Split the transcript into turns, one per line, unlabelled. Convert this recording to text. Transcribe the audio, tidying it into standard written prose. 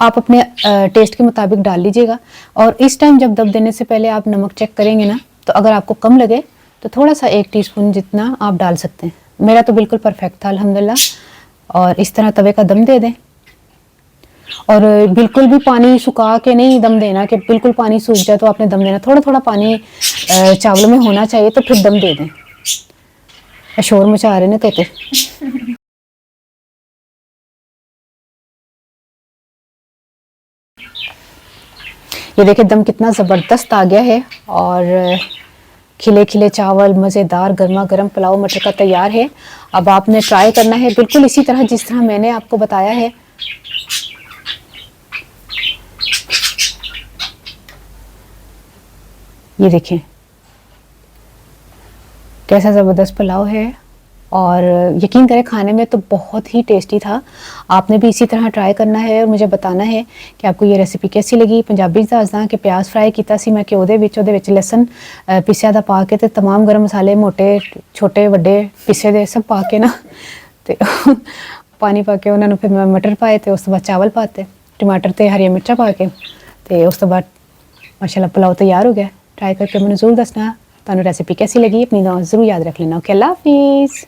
आप अपने टेस्ट के मुताबिक डाल लीजिएगा। और इस टाइम जब दम देने से पहले आप नमक चेक करेंगे ना, तो अगर आपको कम लगे तो थोड़ा सा 1 टीस्पून जितना आप डाल सकते हैं। मेरा तो बिल्कुल परफेक्ट था अल्हम्दुलिल्लाह। और इस तरह तवे का दम दे दें, और बिल्कुल भी पानी सुखा के नहीं दम देना कि बिल्कुल पानी सूख जाए तो आपने दम देना। थोड़ा थोड़ा पानी चावल में होना चाहिए, तो फिर दम दे दें। शोर मचा रहे ने तोते। ये देखिए दम कितना ज़बरदस्त आ गया है, और खिले खिले चावल, मज़ेदार गर्मा गर्म पुलाव मटर का तैयार है। अब आपने ट्राई करना है बिल्कुल इसी तरह जिस तरह मैंने आपको बताया है। ये देखें कैसा ज़बरदस्त पुलाव है, और यकीन करें खाने में तो बहुत ही टेस्टी था। आपने भी इसी तरह ट्राई करना है और मुझे बताना है कि आपको ये रेसिपी कैसी लगी। पंजाबी दसदा कि प्याज फ्राई किया सी मैं कि ਉਹਦੇ ਵਿੱਚ लसन पिसिया दा पा के ते तमाम गरम मसाले मोटे छोटे वड्डे पिसे दे सब पा के ना ते पानी पा के उन्होंने फिर मैं मटर पाए, तो उस तो बाद चावल पाते, टमाटर ते हरी मिर्चा पा के, ते उस तो बाद माशाल्लाह पुलाव तैयार हो गया। ट्राई करके मैंने ज़रूर दसना ਤੁਹਾਨੂੰ रेसिपी कैसी लगी। अपनी दुआ ज़रूर याद रख लेना। ओके, अल्लाह हाफिज़।